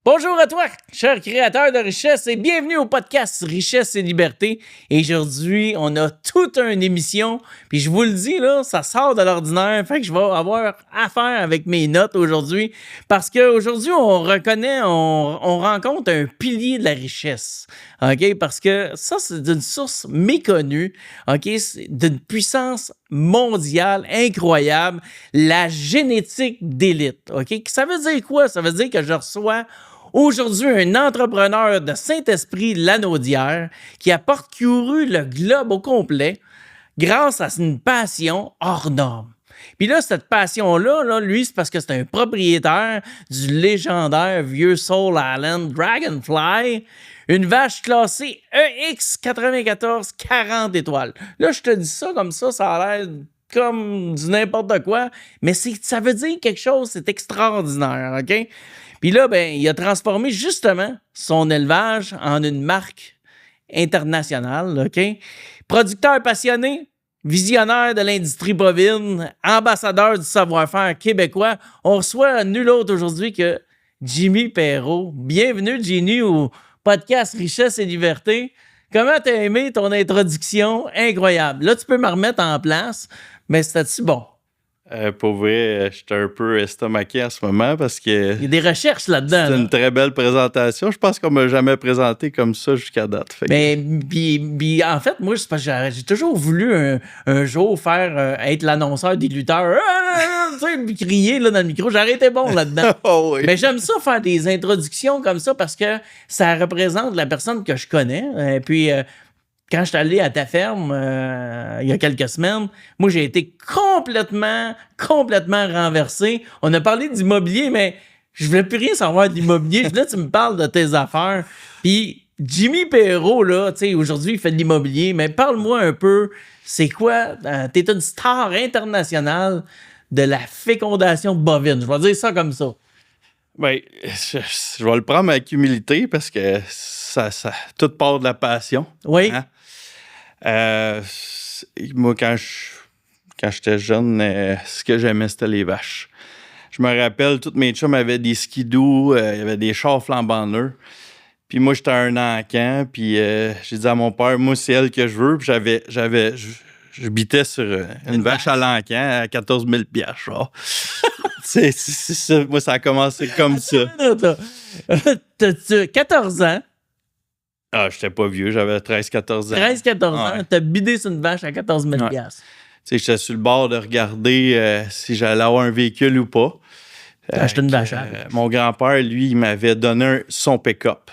Bonjour à toi, cher créateur de richesse, et bienvenue au podcast Richesse et Liberté. Et aujourd'hui, on a toute une émission, puis je vous le dis, là, ça sort de l'ordinaire, fait que je vais avoir affaire avec mes notes aujourd'hui, parce qu'aujourd'hui, on rencontre un pilier de la richesse, OK? Parce que ça, c'est d'une source méconnue, OK? C'est d'une puissance mondiale incroyable, la génétique d'élite, OK? Ça veut dire quoi? Ça veut dire que je reçois aujourd'hui un entrepreneur de Saint-Esprit Lanaudière qui a parcouru le globe au complet grâce à une passion hors norme. Puis là, cette passion-là, lui, c'est parce que c'est un propriétaire du légendaire vieux Soul Island Dragonfly, une vache classée EX 94 40 étoiles. Là, je te dis ça comme ça a l'air comme du n'importe quoi, mais ça veut dire quelque chose, c'est extraordinaire, OK? Puis là, ben, il a transformé justement son élevage en une marque internationale, OK? Producteur passionné, visionnaire de l'industrie bovine, ambassadeur du savoir-faire québécois, on reçoit nul autre aujourd'hui que Jimmy Perreault. Bienvenue, Jimmy, au podcast Richesse et Liberté. Comment t'as aimé ton introduction? Incroyable. Là, tu peux me remettre en place, mais c'était-tu bon? Pour vrai, j'étais un peu estomaqué en ce moment parce que Il y a des recherches là-dedans. c'est une très belle présentation. Je pense qu'on m'a jamais présenté comme ça jusqu'à date. Mais puis, en fait, moi, c'est parce que j'ai toujours voulu un jour faire être l'annonceur des lutteurs. Tu sais, crier là, dans le micro. J'aurais été bon là-dedans. Oh oui. Mais j'aime ça faire des introductions comme ça parce que ça représente la personne que je connais. Et puis, quand je suis allé à ta ferme il y a quelques semaines, moi, j'ai été complètement renversé. On a parlé d'immobilier, mais je voulais plus rien savoir de l'immobilier. Là, tu me parles de tes affaires. Puis Jimmy Perreault, là, tu sais, aujourd'hui, il fait de l'immobilier, mais parle-moi un peu, c'est quoi? T'es une star internationale de la fécondation bovine. Je vais dire ça comme ça. Ben, je vais le prendre avec humilité parce que ça tout part de la passion. Oui. Hein? Moi, quand j'étais jeune, ce que j'aimais, c'était les vaches. Je me rappelle, tous mes chums avaient des skidoo, il y avait des chars flambant neufs. Puis moi, j'étais un encan, puis j'ai dit à mon père, moi, c'est elle que je veux. Puis je bitais sur une vache à l'encan à 14 000 $. C'est ça. Moi, ça a commencé comme ça. T'as 14 ans. Ah, j'étais pas vieux, j'avais 13-14 ans. 13-14 ans, Ouais. t'as bidé sur une vache à 14 000 Ouais. Tu sais, j'étais sur le bord de regarder si j'allais avoir un véhicule ou pas. T'as acheté une vache. Mon grand-père, lui, il m'avait donné son pick-up.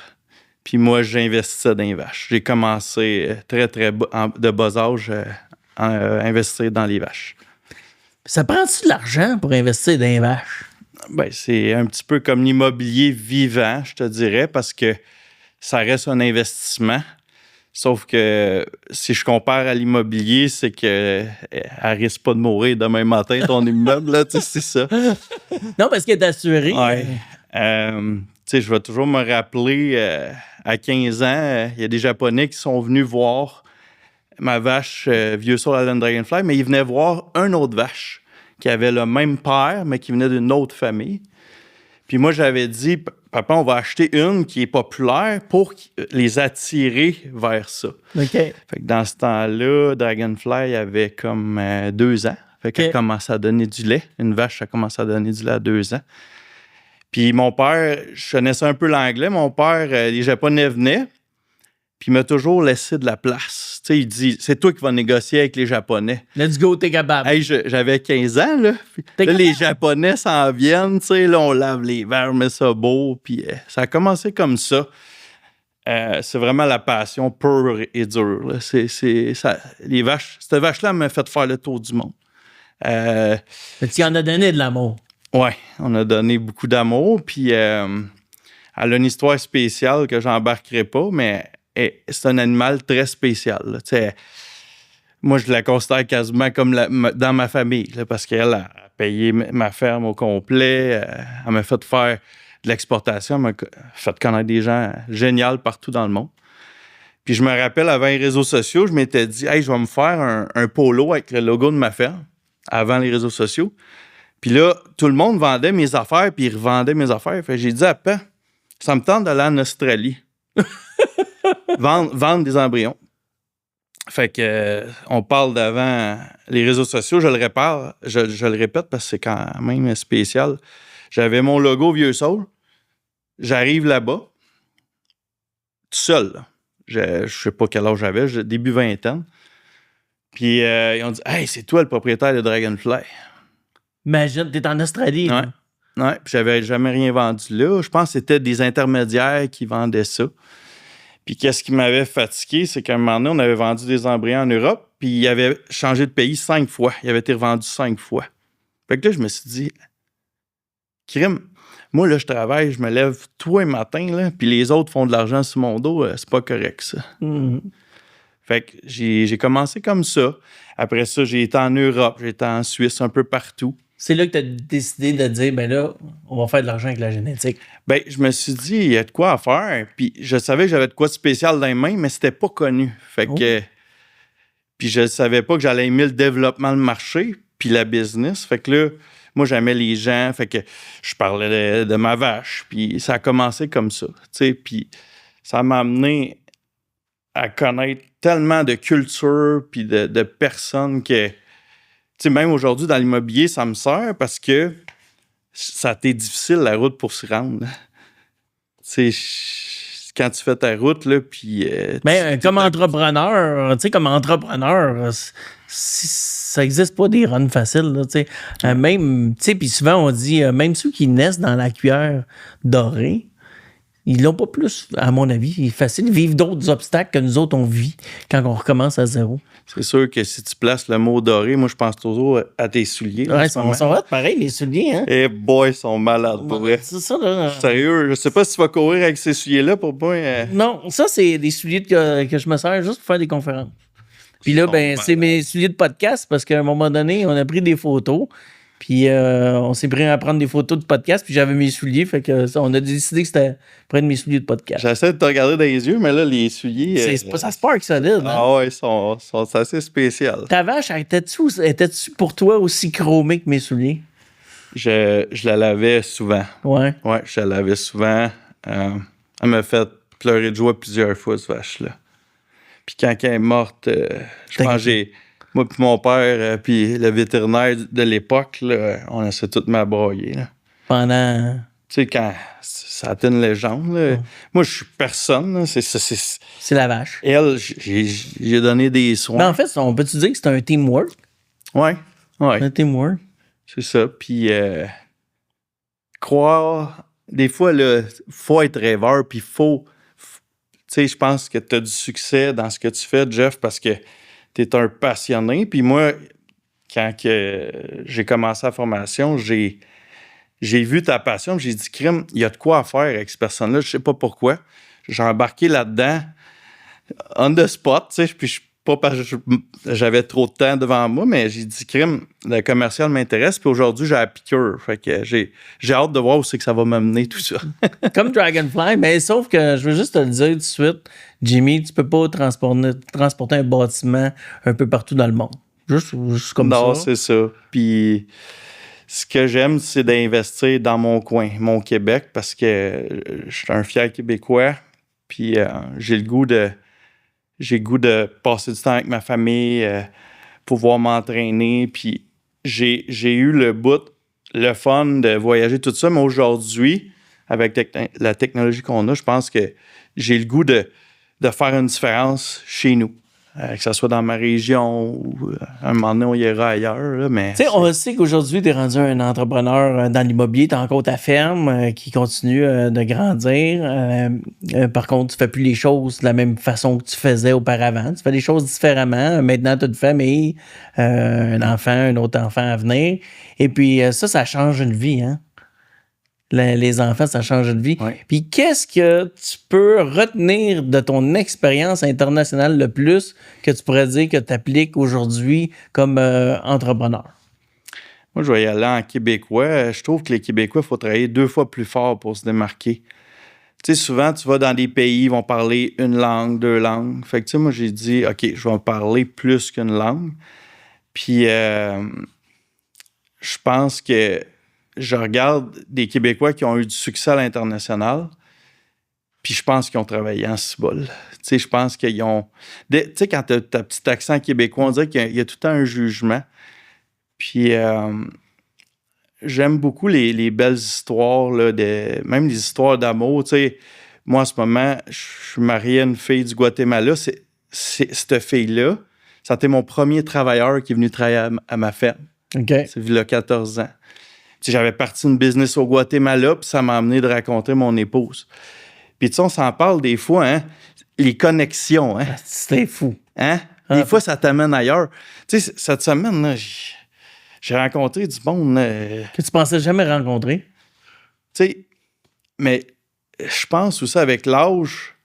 Puis moi, j'investissais dans les vaches. J'ai commencé de bas âge à investir dans les vaches. Ça prend-tu de l'argent pour investir dans les vaches? Ben, c'est un petit peu comme l'immobilier vivant, je te dirais, parce que ça reste un investissement. Sauf que si je compare à l'immobilier, c'est qu'elle risque pas de mourir demain matin, ton immeuble, là, tu sais, c'est ça. Non, parce qu'elle est assurée. Ouais. Tu sais, je vais toujours me rappeler, à 15 ans, il y a des Japonais qui sont venus voir ma vache vieux Soul Island Dragonfly, mais ils venaient voir une autre vache qui avait le même père, mais qui venait d'une autre famille. Puis moi, j'avais dit, papa, on va acheter une qui est populaire pour les attirer vers ça. OK. Fait que dans ce temps-là, Dragonfly avait comme 2 ans. Fait qu'elle commençait à donner du lait. Une vache, ça commence à donner du lait à 2 ans. Puis mon père, je connaissais un peu l'anglais. Mon père, les Japonais venaient, puis il m'a toujours laissé de la place. Tu sais, il dit, c'est toi qui vas négocier avec les Japonais. Let's go, t'es capable. Hey, j'avais 15 ans, là. Là, les Japonais s'en viennent, tu sais, là, on lave les verres, on met ça beau, puis ça a commencé comme ça. C'est vraiment la passion pure et dure, là. Les vaches, cette vache-là m'a fait faire le tour du monde. Tu en as donné de l'amour. Oui, on a donné beaucoup d'amour, puis elle a une histoire spéciale que j'embarquerai pas, mais c'est un animal très spécial, là. Tu sais, moi, je la considère quasiment comme dans ma famille, là, parce qu'elle a payé ma ferme au complet. Elle m'a fait faire de l'exportation. Elle m'a fait connaître des gens géniaux partout dans le monde. Puis je me rappelle, avant les réseaux sociaux, je m'étais dit, hey, je vais me faire un polo avec le logo de ma ferme avant les réseaux sociaux. Puis là, tout le monde vendait mes affaires, puis ils revendaient mes affaires. Fait que j'ai dit à Pan, Ça me tente d'aller en Australie. vendre des embryons. Fait que on parle d'avant les réseaux sociaux, je le répète parce que c'est quand même spécial. J'avais mon logo Vieux Soul. J'arrive là-bas, tout seul. Là. Je sais pas quel âge j'avais, début vingtaine. Puis ils ont dit « Hey, c'est toi le propriétaire de Dragonfly. » Imagine, t'es en Australie. Ouais. Ouais, puis j'avais jamais rien vendu là. Je pense que c'était des intermédiaires qui vendaient ça. Puis qu'est-ce qui m'avait fatigué, c'est qu'à un moment donné, on avait vendu des embryons en Europe, puis il avait changé de pays 5 fois. Il avait été revendu 5 fois. Fait que là, je me suis dit, crime, moi, là, je travaille, je me lève tous les matins, là, puis les autres font de l'argent sur mon dos, c'est pas correct, ça. Mm-hmm. Fait que j'ai commencé comme ça. Après ça, j'ai été en Europe, j'ai été en Suisse, un peu partout. C'est là que tu as décidé de dire, ben là, on va faire de l'argent avec la génétique. Ben, je me suis dit, il y a de quoi à faire. Puis je savais que j'avais de quoi de spécial dans les mains, mais c'était pas connu. Fait que. Puis je savais pas que j'allais aimer le développement du marché, puis la business. Fait que là, moi, j'aimais les gens. Fait que je parlais de ma vache. Puis ça a commencé comme ça. Tu sais, puis ça m'a amené à connaître tellement de cultures, puis de personnes que. Tu sais, même aujourd'hui, dans l'immobilier, ça me sert parce que ça a été difficile, la route, pour s'y rendre. Tu sais, quand tu fais ta route, là, puis... comme entrepreneur, ça n'existe pas des runs faciles, là, tu sais. Même, tu sais, puis souvent, on dit, même ceux qui naissent dans la cuillère dorée, ils l'ont pas plus, à mon avis. Il est facile de vivre d'autres obstacles que nous autres, on vit quand on recommence à zéro. C'est sûr que si tu places le mot doré, moi, je pense toujours à tes souliers. Ouais, ils sont hot, pareil, les souliers, hein? Eh boy, ils sont malades, pour vrai. C'est ça, là. Sérieux, je sais pas si tu vas courir avec ces souliers-là pour moi. Non, ça, c'est des souliers que je me sers juste pour faire des conférences. Puis là, c'est mes souliers de podcast parce qu'à un moment donné, on a pris des photos. Puis on s'est pris à prendre des photos de podcast, puis j'avais mes souliers, fait que ça, on a décidé que c'était prendre mes souliers de podcast. J'essaie de te regarder dans les yeux, mais là, les souliers... ça spark solide. Hein? Ah ouais, ils sont assez spéciaux. Ta vache, étais-tu pour toi aussi chromée que mes souliers? Je la lavais souvent. Ouais. Ouais, je la lavais souvent. Elle m'a fait pleurer de joie plusieurs fois, cette vache-là. Puis quand elle est morte, je pense que moi puis mon père, puis le vétérinaire de l'époque, là, on essaie tout de m'abrailler. Pendant... Tu sais, quand ça a été une légende, là. Moi, je suis personne. Là. C'est la vache. Elle, j'ai donné des soins. Mais en fait, on peut-tu dire que c'est un teamwork? Ouais. Un teamwork. C'est ça. Puis, croire... Des fois, il faut être rêveur, puis faut... Tu sais, je pense que tu as du succès dans ce que tu fais, Jeff, parce que tu es un passionné. Puis moi, quand j'ai commencé la formation, j'ai vu ta passion, j'ai dit, crime, il y a de quoi à faire avec cette personne-là, je sais pas pourquoi. J'ai embarqué là-dedans, on the spot, tu sais, puis pas parce que j'avais trop de temps devant moi, mais j'ai dit, crime, le commercial m'intéresse, puis aujourd'hui, j'ai la piqûre. Fait que j'ai hâte de voir où c'est que ça va m'amener, tout ça. Comme Dragonfly, mais sauf que je veux juste te le dire tout de suite, Jimmy, tu peux pas transporter un bâtiment un peu partout dans le monde. Juste comme ça. Non, c'est ça. Puis ce que j'aime, c'est d'investir dans mon coin, mon Québec, parce que je suis un fier Québécois, puis j'ai le goût de passer du temps avec ma famille, pouvoir m'entraîner. Puis j'ai eu le fun de voyager, tout ça. Mais aujourd'hui, avec la technologie qu'on a, je pense que j'ai le goût de faire une différence chez nous. Que ce soit dans ma région ou à un moment donné, on ira ailleurs. Tu sais, on sait qu'aujourd'hui, tu es rendu un entrepreneur dans l'immobilier. Tu as encore ta ferme qui continue de grandir. Par contre, tu ne fais plus les choses de la même façon que tu faisais auparavant. Tu fais les choses différemment. Maintenant, tu as une famille, un enfant, un autre enfant à venir. Et puis, ça change une vie, hein? Les enfants, ça change de vie. Ouais. Puis qu'est-ce que tu peux retenir de ton expérience internationale le plus que tu pourrais dire que tu appliques aujourd'hui comme entrepreneur? Moi, je vais y aller en québécois. Je trouve que les Québécois, il faut travailler 2 fois plus fort pour se démarquer. Tu sais, souvent, tu vas dans des pays, ils vont parler une langue, 2 langues. Fait que, tu sais, moi, j'ai dit, OK, je vais parler plus qu'une langue. Puis, je pense que je regarde des Québécois qui ont eu du succès à l'international, Puis je pense qu'ils ont travaillé en cibole. Tu sais, je pense qu'ils ont... Tu sais, quand t'as ta petit accent québécois, on dirait qu'il y a tout le temps un jugement. Puis j'aime beaucoup les belles histoires, là, même les histoires d'amour. Tu sais, moi, en ce moment, je suis marié à une fille du Guatemala. Cette fille-là, c'était mon premier travailleur qui est venu travailler à ma ferme. OK. C'est il y a 14 ans. Tu sais, j'avais parti une business au Guatemala, puis ça m'a amené de rencontrer mon épouse. Puis tu sais, on s'en parle des fois, hein, les connexions, hein. C'était fou. Hein? Des fois, ça t'amène ailleurs. Tu sais, cette semaine, là, j'ai rencontré du monde. Que tu pensais jamais rencontrer. Tu sais, mais je pense aussi avec l'âge,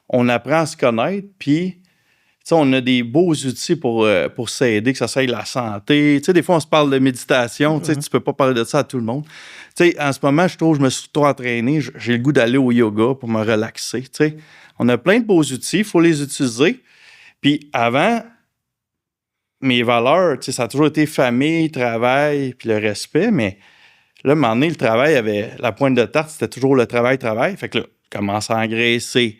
on apprend à se connaître, puis tu sais, on a des beaux outils pour s'aider, que ça soit la santé. Tu sais, des fois, on se parle de méditation. Tu sais, tu peux pas parler de ça à tout le monde. Tu sais, en ce moment, je trouve que je me suis trop entraîné. J'ai le goût d'aller au yoga pour me relaxer. Tu sais, on a plein de beaux outils, il faut les utiliser. Puis avant, mes valeurs, tu sais, ça a toujours été famille, travail, puis le respect, mais là, à un moment donné, le travail avait la pointe de tarte, c'était toujours le travail. Fait que là, commence à engraisser.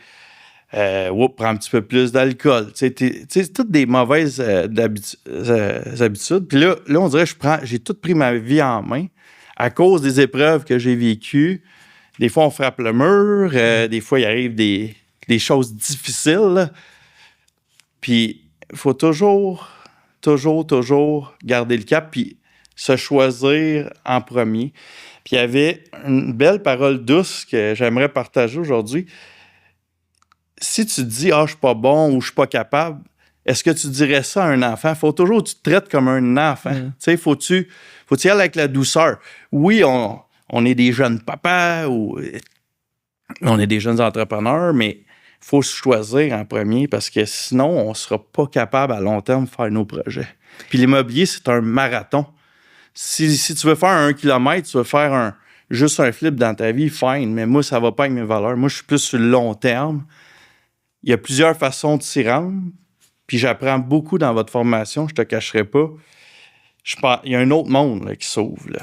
Prends un petit peu plus d'alcool. Tu sais, c'est toutes des mauvaises habitudes. Puis là, on dirait que j'ai tout pris ma vie en main à cause des épreuves que j'ai vécues. Des fois, on frappe le mur. Des fois, il arrive des choses difficiles. Là. Puis, il faut toujours garder le cap puis se choisir en premier. Puis, il y avait une belle parole douce que j'aimerais partager aujourd'hui. Si tu te dis « Ah, je suis pas bon » ou « Je suis pas capable », est-ce que tu dirais ça à un enfant? Faut toujours que tu te traites comme un enfant. Tu sais, faut-tu y aller avec la douceur. Oui, on est des jeunes papas ou on est des jeunes entrepreneurs, mais il faut se choisir en premier parce que sinon, on sera pas capable à long terme de faire nos projets. Puis l'immobilier, c'est un marathon. Si tu veux faire 1 kilomètre, tu veux faire juste un flip dans ta vie, fine. Mais moi, ça va pas avec mes valeurs. Moi, je suis plus sur le long terme. Il y a plusieurs façons de s'y rendre. Puis j'apprends beaucoup dans votre formation, je te cacherai pas. Il y a un autre monde là, qui s'ouvre. Là.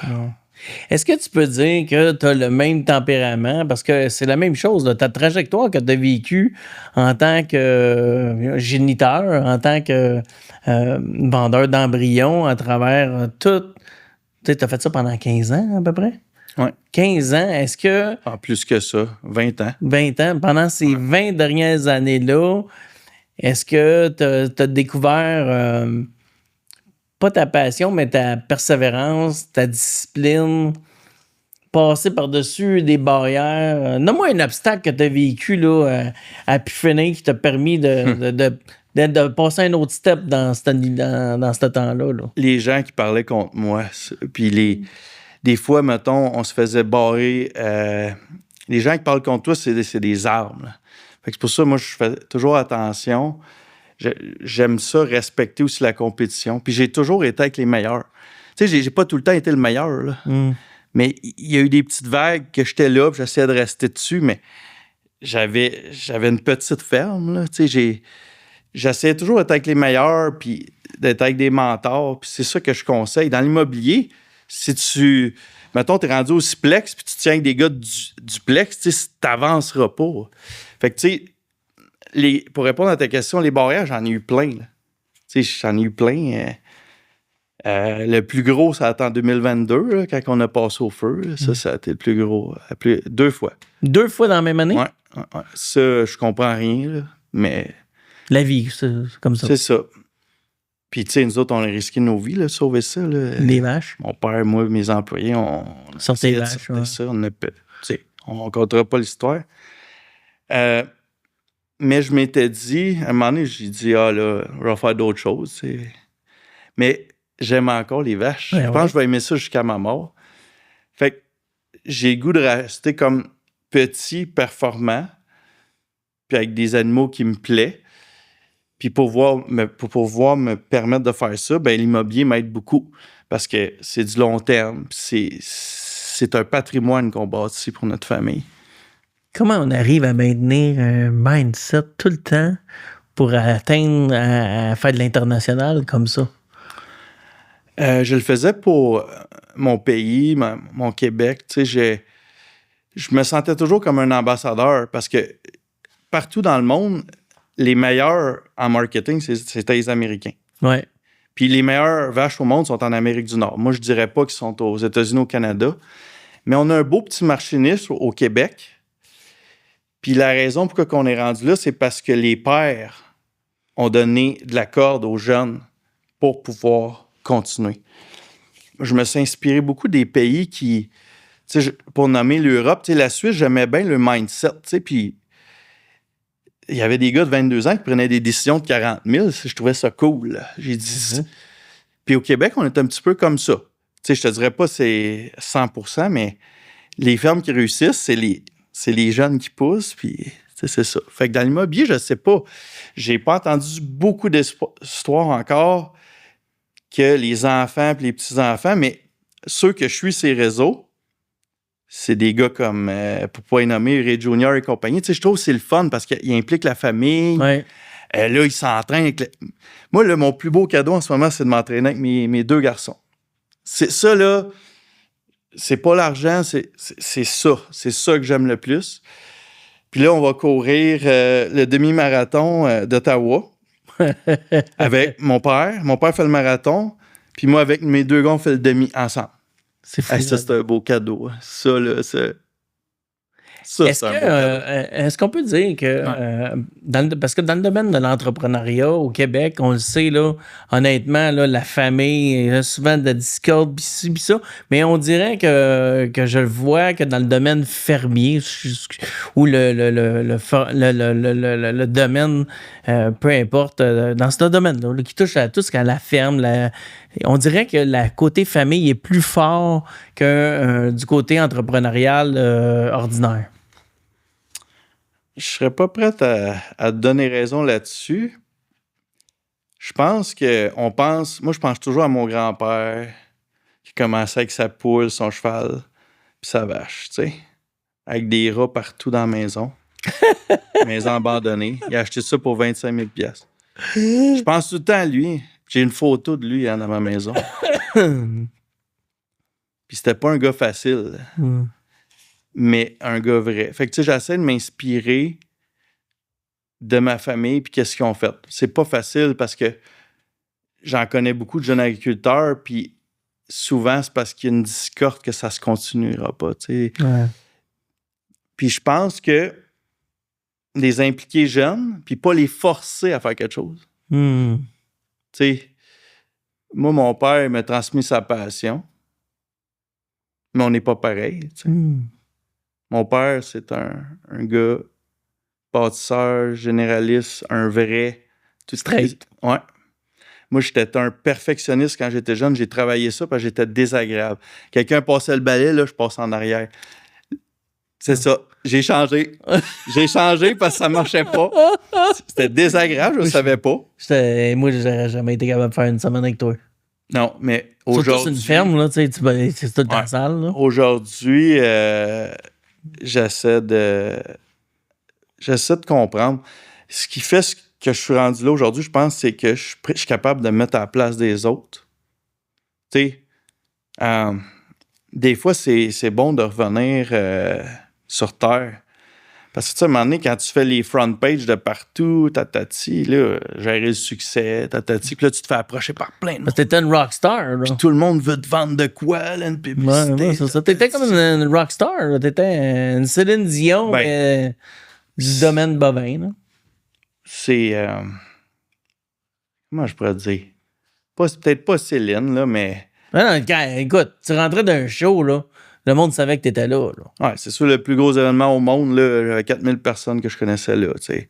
Est-ce que tu peux dire que tu as le même tempérament? Parce que c'est la même chose, là, ta trajectoire que tu as vécue en tant que géniteur, en tant que vendeur d'embryons à travers tout. Tu as fait ça pendant 15 ans à peu près? Oui. 15 ans, est-ce que... En plus que ça, 20 ans. 20 ans. Pendant ces 20 dernières années-là, est-ce que tu as découvert... pas ta passion, mais ta persévérance, ta discipline, passer par-dessus des barrières. Nomme-moi un obstacle que tu as vécu là, à pu finir qui t'a permis de passer un autre step dans ce temps-là. Là. Les gens qui parlaient contre moi, puis des fois, mettons, on se faisait barrer. Les gens qui parlent contre toi, c'est des armes. Là. Fait que c'est pour ça, moi, je fais toujours attention. J'aime ça, respecter aussi la compétition. Puis j'ai toujours été avec les meilleurs. Tu sais, j'ai pas tout le temps été le meilleur, là. Mais il y a eu des petites vagues que j'étais là, puis j'essayais de rester dessus, mais j'avais une petite ferme, là. Tu sais, j'essayais toujours d'être avec les meilleurs, puis d'être avec des mentors, puis c'est ça que je conseille. Dans l'immobilier, si mettons, t'es rendu au Ciplex, puis tu tiens avec des gars du Plex, tu sais, t'avanceras pas. Fait que, tu sais, pour répondre à ta question, les barrières, j'en ai eu plein. Là. Tu sais, j'en ai eu plein. Le plus gros, ça a été en 2022, là, quand on a passé au feu. Là. Ça a été le plus gros. 2 fois. 2 fois dans la même année? Ouais. Ça, je comprends rien, là, mais... La vie, c'est comme ça. C'est ça. Puis, tu sais, nous autres, on a risqué nos vies, là, sauver ça. Là. Les vaches. Mon père, moi, mes employés, on sortait les vaches. Ouais. Ça. On ne comptera pas l'histoire. Mais je m'étais dit, à un moment donné, j'ai dit, là, je vais faire d'autres choses. T'sais. Mais j'aime encore les vaches. Je pense que je vais aimer ça jusqu'à ma mort. Fait que j'ai le goût de rester comme petit, performant, puis avec des animaux qui me plaisent. Puis pour pouvoir me permettre de faire ça, ben l'immobilier m'aide beaucoup parce que c'est du long terme. C'est un patrimoine qu'on bâtit pour notre famille. Comment on arrive à maintenir un mindset tout le temps pour atteindre à faire de l'international comme ça? Je le faisais pour mon pays, mon Québec. Tu sais, je me sentais toujours comme un ambassadeur parce que partout dans le monde, les meilleurs en marketing, c'était les Américains. Ouais. Puis les meilleures vaches au monde sont en Amérique du Nord. Moi, je dirais pas qu'ils sont aux États-Unis, au Canada. Mais on a un beau petit marché niche au Québec. Puis la raison pourquoi on est rendu là, c'est parce que les pères ont donné de la corde aux jeunes pour pouvoir continuer. Je me suis inspiré beaucoup des pays qui, pour nommer l'Europe, la Suisse, j'aimais bien le mindset, puis il y avait des gars de 22 ans qui prenaient des décisions de 40 000. Je trouvais ça cool. Là. J'ai dit... Puis au Québec, on est un petit peu comme ça. Je te dirais pas c'est 100%, mais les fermes qui réussissent, c'est les jeunes qui poussent, puis c'est ça. Fait que dans l'immobilier, je sais pas. J'ai pas entendu beaucoup d'histoires encore que les enfants et les petits-enfants, mais ceux que je suis ces réseaux, c'est des gars comme, pour pas les nommer, Ray Junior et compagnie. Je trouve que c'est le fun parce qu'il implique la famille. Ouais. Là, ils s'entraînent. Moi, là, mon plus beau cadeau en ce moment, c'est de m'entraîner avec mes 2 garçons. C'est ça, là. C'est pas l'argent, c'est ça. C'est ça que j'aime le plus. Puis là, on va courir le demi-marathon d'Ottawa avec mon père. Mon père fait le marathon. Puis moi, avec mes 2 gars, on fait le demi ensemble. C'est fou. Ça, c'est un beau cadeau. Ça, là, c'est... Ça, Est-ce qu'on peut dire que, parce que dans le domaine de l'entrepreneuriat au Québec, on le sait, là, honnêtement, là, la famille, il y a souvent de la discorde, pis ci, pis ça, mais on dirait que je le vois que dans le domaine fermier, ou le domaine, peu importe, dans ce domaine-là, qui touche à tout ce qu'à la ferme, on dirait que le côté famille est plus fort que du côté entrepreneurial ordinaire. Je serais pas prête à te donner raison là-dessus. Je pense moi, je pense toujours à mon grand-père qui commençait avec sa poule, son cheval, puis sa vache, tu sais, avec des rats partout dans la maison. Maison abandonnée. Il a acheté ça pour 25 000 $. Je pense tout le temps à lui. J'ai une photo de lui dans ma maison. Puis c'était pas un gars facile. Mais un gars vrai. Fait que, tu sais, j'essaie de m'inspirer de ma famille puis qu'est-ce qu'ils ont fait. C'est pas facile parce que j'en connais beaucoup de jeunes agriculteurs puis souvent, c'est parce qu'il y a une discorde que ça se continuera pas, tu sais. Ouais. Puis je pense que les impliquer jeunes puis pas les forcer à faire quelque chose. Tu sais, moi, mon père m'a transmis sa passion, mais on n'est pas pareil, tu sais. Mon père, c'est un gars bâtisseur, généraliste, un vrai. Tout straight. Ouais. Moi, j'étais un perfectionniste quand j'étais jeune. J'ai travaillé ça parce que j'étais désagréable. Quelqu'un passait le balai, là, je passe en arrière. C'est ça. J'ai changé. J'ai changé parce que ça marchait pas. C'était désagréable, je ne savais pas. Moi, j'aurais jamais été capable de faire une semaine avec toi. Non, mais aujourd'hui... Surtout sur une ferme, là, tu sais, c'est tout le temps sale, là. Aujourd'hui, j'essaie de comprendre. Ce qui fait que je suis rendu là aujourd'hui, je pense, c'est que je suis capable de me mettre à la place des autres. Tu sais, des fois, c'est bon de revenir sur Terre. Parce que, tu sais, à un moment donné, quand tu fais les front pages de partout, tatati, là, gérer le succès, tatati, puis là, tu te fais approcher par plein de monde. Parce que t'étais une rockstar, là. Puis tout le monde veut te vendre de quoi, là, une publicité. Ouais, c'est ça. T'étais comme une rockstar, là. T'étais une Céline Dion, mais du domaine bovin, là. C'est... comment je pourrais te dire? Peut-être pas Céline, là, mais... Non, écoute, tu rentrais d'un show, là. Le monde savait que t'étais là, là. Ouais, c'est sûr, le plus gros événement au monde, là, j'avais 4000 personnes que je connaissais là, tu sais.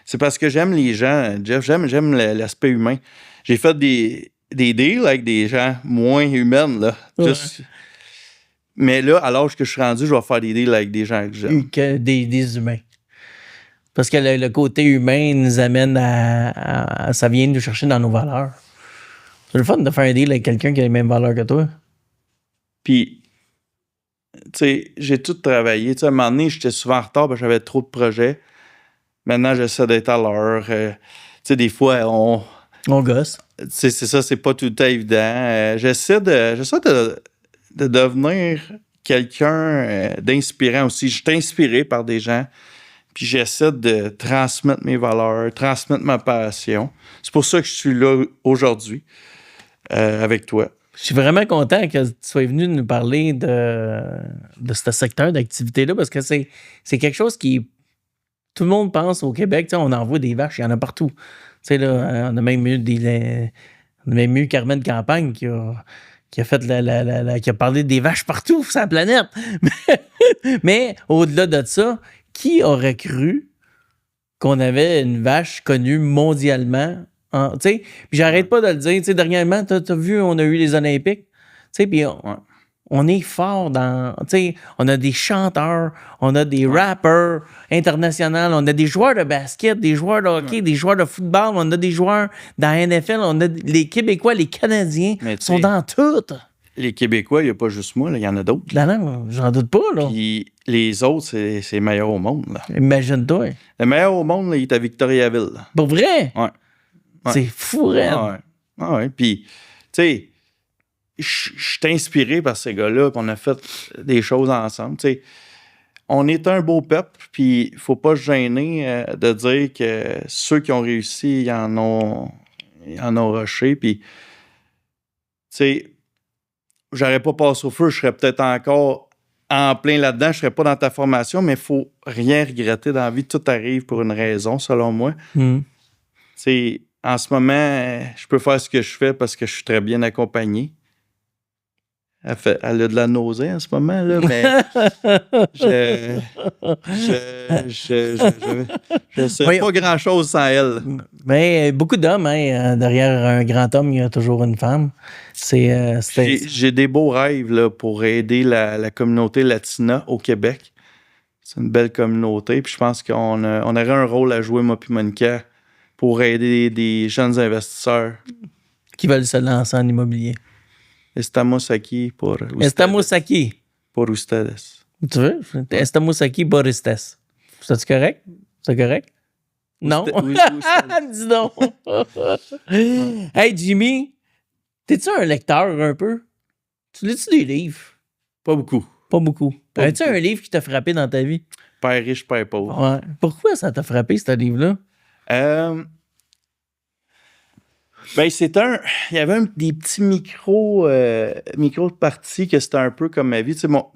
C'est parce que j'aime les gens, Jeff, j'aime l'aspect humain. J'ai fait des deals avec des gens moins humains, là. Ouais. Mais là, à l'âge que je suis rendu, je vais faire des deals avec des gens que j'aime. Que des humains. Parce que le côté humain nous amène à ça vient nous chercher dans nos valeurs. C'est le fun de faire un deal avec quelqu'un qui a les mêmes valeurs que toi. Puis, tu sais, j'ai tout travaillé. Tu sais, à un moment donné, j'étais souvent en retard parce que j'avais trop de projets. Maintenant, j'essaie d'être à l'heure. Tu sais, des fois, on gosse. C'est ça, c'est pas tout le temps évident. J'essaie de devenir quelqu'un d'inspirant aussi. Je suis inspiré par des gens Puis j'essaie de transmettre mes valeurs, transmettre ma passion. C'est pour ça que je suis là aujourd'hui avec toi. Je suis vraiment content que tu sois venu nous parler de ce secteur d'activité-là parce que c'est quelque chose qui... Tout le monde pense au Québec, on envoie des vaches, il y en a partout. Tu sais, là, on a même eu Carmen Campagne qui a fait qui a parlé des vaches partout sur la planète. Mais au-delà de ça, qui aurait cru qu'on avait une vache connue mondialement? Puis j'arrête pas de le dire. Dernièrement, t'as vu, on a eu les Olympiques. Puis on est fort dans... On a des chanteurs, on a des rappeurs internationaux, on a des joueurs de basket, des joueurs de hockey, des joueurs de football, on a des joueurs dans la NFL, on a les Québécois, les Canadiens sont dans tout. Les Québécois, il n'y a pas juste moi, il y en a d'autres. Non, j'en doute pas. Là. Puis les autres, c'est les meilleurs au monde. Là. Imagine-toi. Le meilleur au monde, là, il est à Victoriaville. Là. Pour vrai? Ouais. C'est fou, raide. Ouais. Puis, tu sais, je suis inspiré par ces gars-là, puis on a fait des choses ensemble. Tu sais, on est un beau peuple, puis il faut pas se gêner de dire que ceux qui ont réussi, ils en ont rushé. Puis, tu sais, j'aurais pas passé au feu, je serais peut-être encore en plein là-dedans, je serais pas dans ta formation, mais il faut rien regretter dans la vie. Tout arrive pour une raison, selon moi. Tu sais, en ce moment, je peux faire ce que je fais parce que je suis très bien accompagné. Elle a de la nausée en ce moment, là, mais je sais pas grand-chose sans elle. Mais beaucoup d'hommes, derrière un grand homme, il y a toujours une femme. J'ai des beaux rêves là, pour aider la communauté latina au Québec. C'est une belle communauté, puis je pense qu'on aurait un rôle à jouer, moi puis Monica, pour aider des jeunes investisseurs. Qui veulent se lancer en immobilier. Estamos aquí por ustedes. Estamos aquí. Por ustedes. Tu veux? Estamos aquí por ustedes. C'est-tu correct? C'est correct? Non? Dis donc. Hey, Jimmy, t'es-tu un lecteur un peu? Tu lis-tu des livres? Pas beaucoup. Pas beaucoup. As-tu un livre qui t'a frappé dans ta vie? Père riche, père pauvre. Ouais. Pourquoi ça t'a frappé, ce livre-là? Ben, il y avait des petits micros de partie que c'était un peu comme ma vie. Tu sais, moi,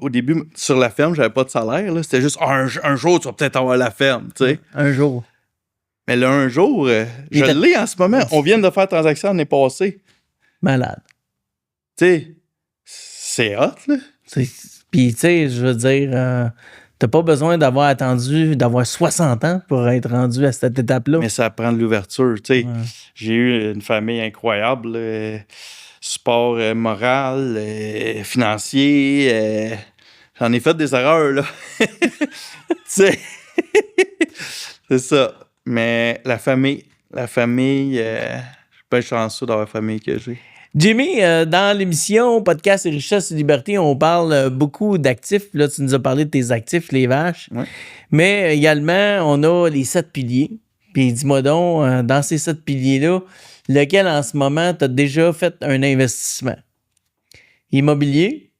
au début, sur la ferme, j'avais pas de salaire. Là. C'était juste un jour, tu vas peut-être avoir la ferme. Tu sais. Un jour. Mais là, un jour, je l'ai en ce moment. On vient de faire transaction l'année passée. Malade. Tu sais, c'est hot, là. Puis, tu sais, je veux dire, t'as pas besoin d'avoir 60 ans pour être rendu à cette étape-là. Mais ça prend de l'ouverture, tu sais. Ouais. J'ai eu une famille incroyable, support moral, financier. J'en ai fait des erreurs, là. Tu sais, c'est ça. Mais la famille, je suis bien chanceux d'avoir la famille que j'ai. Jimmy, dans l'émission Podcast et Richesse et Liberté, on parle beaucoup d'actifs. Là, tu nous as parlé de tes actifs, les vaches. Ouais. Mais également, on a les 7 piliers. Puis dis-moi donc, dans ces 7 piliers-là, lequel en ce moment tu as déjà fait un investissement? Immobilier,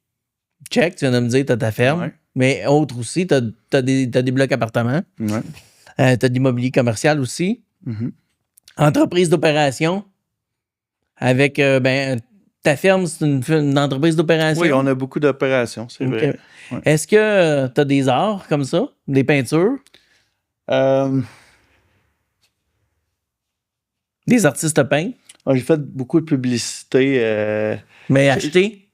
check, tu viens de me dire, tu as ta ferme. Ouais. Mais autre aussi, tu as des blocs appartements. Ouais. Tu as de l'immobilier commercial aussi. Mm-hmm. Entreprise d'opération. Avec, ta ferme, c'est une entreprise d'opération? Oui, on a beaucoup d'opérations, c'est vrai. Ouais. Est-ce que tu as des arts comme ça? Des peintures? Des artistes peints? J'ai fait beaucoup de publicité. Mais acheter?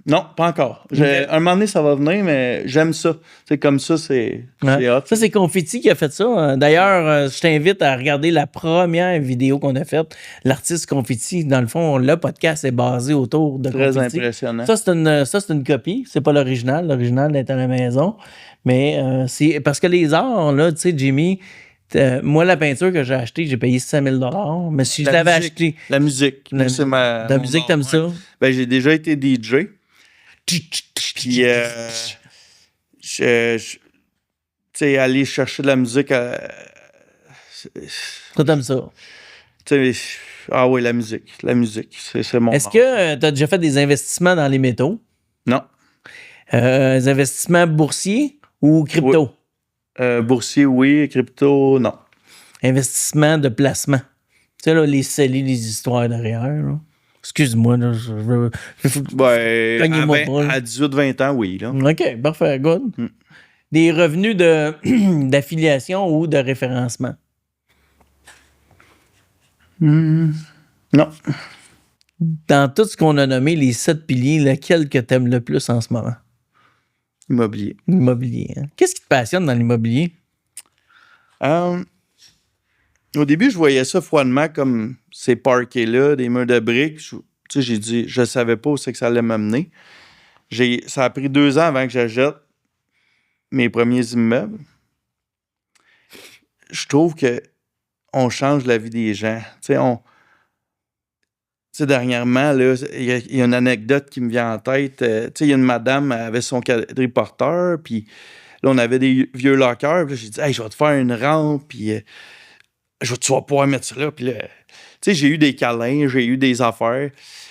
Non, pas encore. Un moment donné, ça va venir, mais j'aime ça. C'est comme ça, c'est hot. Ça, c'est Confetti qui a fait ça. D'ailleurs, je t'invite à regarder la première vidéo qu'on a faite. L'artiste Confetti, dans le fond, le podcast est basé autour de Confetti. Très impressionnant. Ça, c'est une copie. C'est pas l'original. L'original est à la maison. Mais c'est parce que les arts, là, tu sais, Jimmy... moi, la peinture que j'ai achetée, j'ai payé 5 000 $. Mais si je l'avais acheté... La musique. La musique, t'aimes ça? Ben, j'ai déjà été DJ. Puis, tu sais, aller chercher de la musique... Toi, t'aimes ça? Ah oui, la musique. C'est mon Est-ce que tu as déjà fait des investissements dans les métaux? Non. Des investissements boursiers ou crypto? Boursier, oui. Crypto, non. Investissement de placement. Tu sais, là, les scellés, les histoires derrière. Là. Excuse-moi, là, cognez-moi pas. Là. À 18-20 ans, oui. Là. OK, parfait, good. Des revenus d'affiliation ou de référencement? Non. Dans tout ce qu'on a nommé, les 7 piliers, lequel que t'aimes le plus en ce moment? Immobilier. L'immobilier. Hein? Qu'est-ce qui te passionne dans l'immobilier? Au début, je voyais ça froidement comme ces parquets-là, des murs de briques. Tu sais, j'ai dit, je savais pas où c'est que ça allait m'amener. Ça a pris 2 ans avant que j'achète mes premiers immeubles. Je trouve que on change la vie des gens. Tu sais, dernièrement, il y a une anecdote qui me vient en tête. Tu sais, il y a une madame, elle avait son quadriporteur, puis là, on avait des vieux lockers. Puis là, j'ai dit, hey, je vais te faire une rampe, puis tu vas pouvoir mettre ça là. Puis là, tu sais, j'ai eu des câlins, j'ai eu des affaires.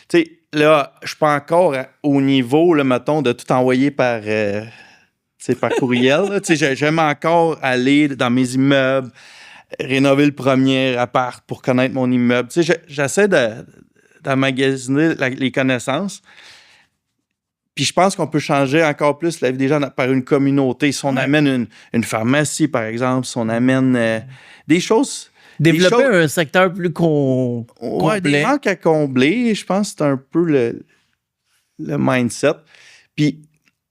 Tu sais, là, je suis pas encore au niveau, là, mettons, de tout envoyer par courriel. Tu sais, j'aime encore aller dans mes immeubles, rénover le premier appart pour connaître mon immeuble. Tu sais, j'essaie d'emmagasiner les connaissances. Puis je pense qu'on peut changer encore plus la vie des gens par une communauté. Si on amène une pharmacie, par exemple, si on amène des choses... Développer un secteur plus complet. Ouais, des manques à combler. Je pense que c'est un peu le mindset. Puis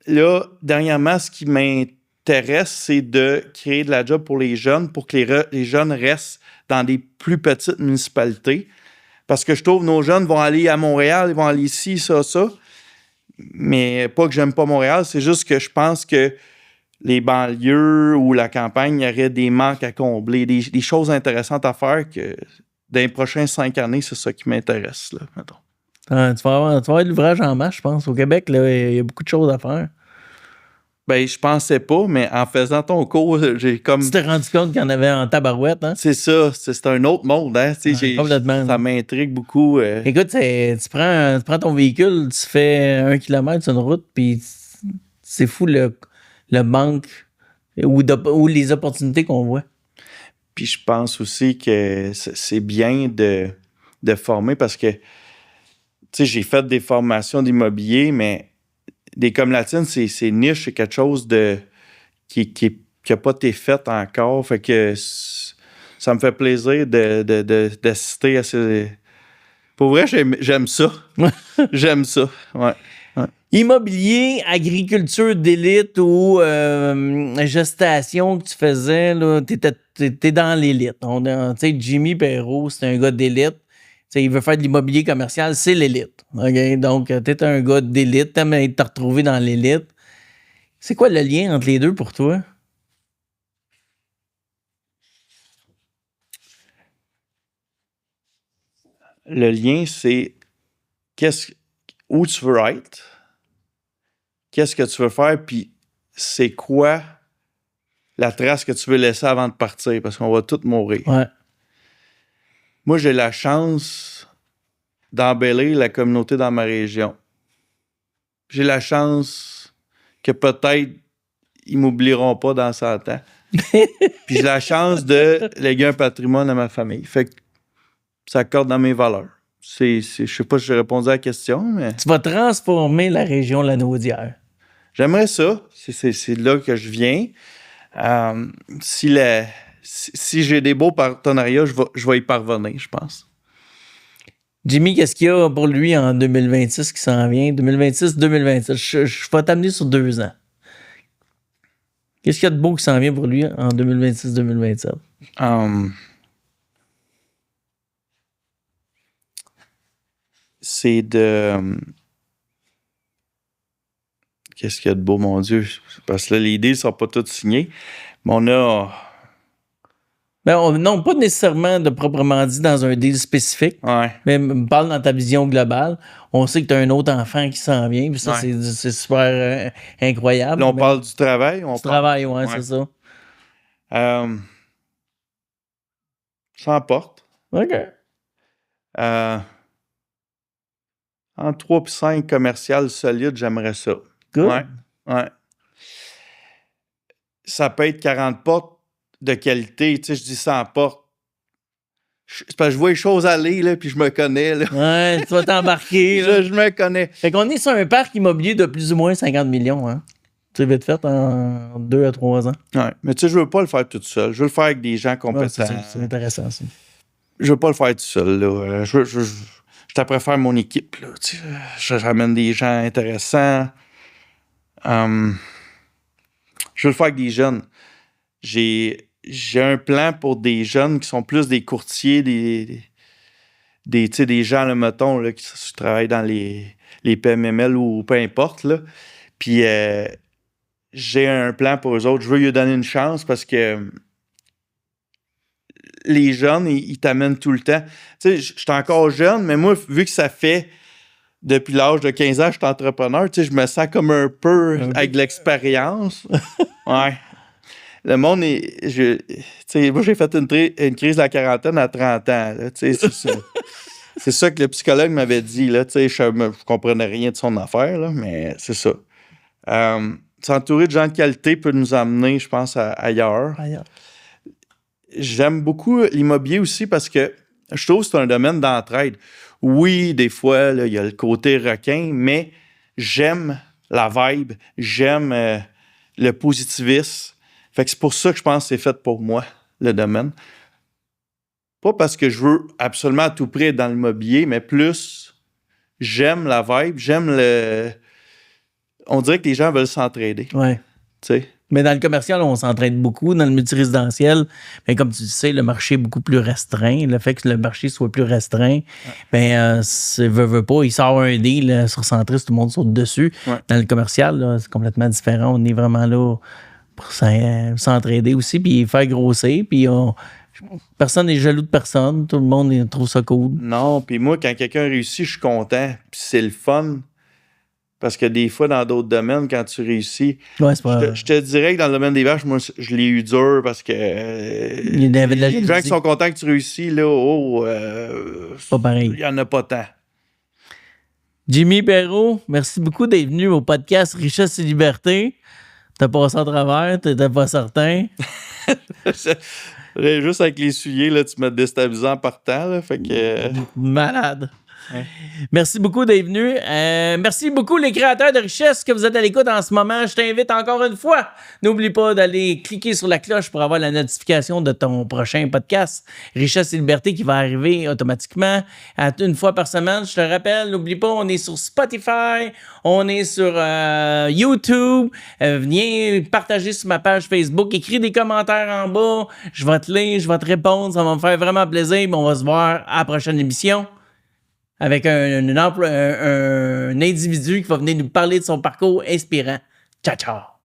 là, dernièrement, ce qui m'intéresse, c'est de créer de la job pour les jeunes, pour que les jeunes restent dans des plus petites municipalités. Parce que je trouve que nos jeunes vont aller à Montréal, ils vont aller ici, ça. Mais pas que j'aime pas Montréal, c'est juste que je pense que les banlieues ou la campagne, il y aurait des manques à combler, des choses intéressantes à faire que dans les prochaines 5 années, c'est ça qui m'intéresse, là, mettons. Tu vas avoir de l'ouvrage en masse, je pense. Au Québec, il y a beaucoup de choses à faire. Ben, je pensais pas, mais en faisant ton cours, j'ai comme... Tu t'es rendu compte qu'il y en avait en tabarouette, hein? C'est ça, c'est un autre monde, hein? Complètement. Ça m'intrigue beaucoup. Écoute, tu prends ton véhicule, tu fais 1 kilomètre sur une route, puis c'est fou le manque ou les opportunités qu'on voit. Puis je pense aussi que c'est bien de former parce que, tu sais, j'ai fait des formations d'immobilier, mais des comme latines, c'est niche, c'est quelque chose qui n'a pas été fait encore. Fait que ça me fait plaisir d'assister à ces... Pour vrai, j'aime ça. J'aime ça, ouais. Immobilier, agriculture d'élite ou gestation que tu faisais, là, t'es dans l'élite. Tu sais, Jimmy Perrault, c'est un gars d'élite. Il veut faire de l'immobilier commercial, c'est l'élite. Okay? Donc, t'es un gars d'élite, t'aimes te retrouver dans l'élite. C'est quoi le lien entre les deux pour toi? Le lien, c'est où tu veux être, qu'est-ce que tu veux faire, puis c'est quoi la trace que tu veux laisser avant de partir, parce qu'on va tous mourir. Ouais. Moi, j'ai la chance d'embellir la communauté dans ma région. J'ai la chance que peut-être ils m'oublieront pas dans 100 ans. Puis j'ai la chance de léguer un patrimoine à ma famille. Fait que ça accorde dans mes valeurs. Je sais pas si j'ai répondu à la question, mais... Tu vas transformer la région Lanaudière. J'aimerais ça. C'est là que je viens. Si j'ai des beaux partenariats, je vais y parvenir, je pense. Jimmy, qu'est-ce qu'il y a pour lui en 2026 qui s'en vient? 2026-2027. Je vais t'amener sur 2 ans. Qu'est-ce qu'il y a de beau qui s'en vient pour lui en 2026-2027? C'est de... Qu'est-ce qu'il y a de beau, mon Dieu? Parce que là, les deals ne sont pas tous signés. Mais on a... Non, pas nécessairement de proprement dit dans un deal spécifique. Ouais. Mais parle dans ta vision globale. On sait que tu as un autre enfant qui s'en vient. Puis ça, c'est super incroyable. Là, on parle du travail. Travail, ouais, c'est ça. Sans porte. OK. En 3 puis 5 commerciales solides, j'aimerais ça. Good. Ouais. ça peut être 40 portes de qualité. Tu sais, je dis 100 portes. C'est parce que je vois les choses aller, là, puis je me connais. Là. Ouais, tu vas t'embarquer. Là. Je me connais. Fait qu'on est sur un parc immobilier de plus ou moins 50 millions. Hein? Tu vite fait en 2 à 3 ans. Ouais, mais tu sais, je veux pas le faire tout seul. Je veux le faire avec des gens compétents. Ouais, c'est intéressant, ça. Je veux pas le faire tout seul. Là. Je préfère mon équipe. Là, tu sais. J'amène des gens intéressants. Je veux le faire avec des jeunes. J'ai un plan pour des jeunes qui sont plus des courtiers, des gens, là, mettons, là, qui travaillent dans les PMML ou peu importe. Là. Puis j'ai un plan pour eux autres. Je veux lui donner une chance parce que les jeunes, ils t'amènent tout le temps. Tu sais, je suis encore jeune, mais moi, vu que ça fait depuis l'âge de 15 ans, je suis entrepreneur, tu sais, je me sens comme un peu avec de l'expérience. Ouais. Le monde est. Tu sais, moi, j'ai fait une crise de la quarantaine à 30 ans. Là, tu sais, c'est ça. C'est ça que le psychologue m'avait dit. Là, tu sais, je comprenais rien de son affaire, là, mais c'est ça. S'entourer de gens de qualité peut nous amener, je pense, ailleurs. J'aime beaucoup l'immobilier aussi parce que je trouve que c'est un domaine d'entraide. Oui, des fois, il y a le côté requin, mais j'aime la vibe, j'aime le positivisme. Fait que c'est pour ça que je pense que c'est fait pour moi, le domaine. Pas parce que je veux absolument à tout prix être dans l'immobilier, mais plus j'aime la vibe, j'aime le... On dirait que les gens veulent s'entraider. Ouais. Tu sais. Mais dans le commercial, on s'entraide beaucoup. Dans le multirésidentiel, ben, comme tu sais, le marché est beaucoup plus restreint. Le fait que le marché soit plus restreint, veut pas. Il sort un deal sur Centris, tout le monde saute dessus. Ouais. Dans le commercial, là, c'est complètement différent. On est vraiment là pour s'entraider aussi, puis faire grossir. Puis personne n'est jaloux de personne. Tout le monde trouve ça cool. Non, puis moi, quand quelqu'un réussit, je suis content. Puis c'est le fun. Parce que des fois, dans d'autres domaines, quand tu réussis... Ouais, c'est pas... Je te dirais que dans le domaine des vaches, moi, je l'ai eu dur parce que... il y avait de la les gens qui sont contents que tu réussis, là, pas pareil. Il n'y en a pas tant. Jimmy Perrault, merci beaucoup d'être venu au podcast Richesse et Liberté. T'as passé à travers, t'étais pas certain. Juste avec les souliers, là, tu me déstabilises en partant, là, fait que... Malade. Ouais. Merci beaucoup d'être venu. Merci beaucoup les créateurs de richesse que vous êtes à l'écoute en ce moment. Je t'invite encore une fois, n'oublie pas d'aller cliquer sur la cloche pour avoir la notification de ton prochain podcast Richesse et Liberté qui va arriver automatiquement une fois par semaine. Je te rappelle, n'oublie pas, on est sur Spotify, on est sur YouTube. Viens partager sur ma page Facebook, écris des commentaires en bas. Je vais te lire, je vais te répondre. Ça va me faire vraiment plaisir. On va se voir à la prochaine émission avec un individu qui va venir nous parler de son parcours inspirant. Ciao, ciao!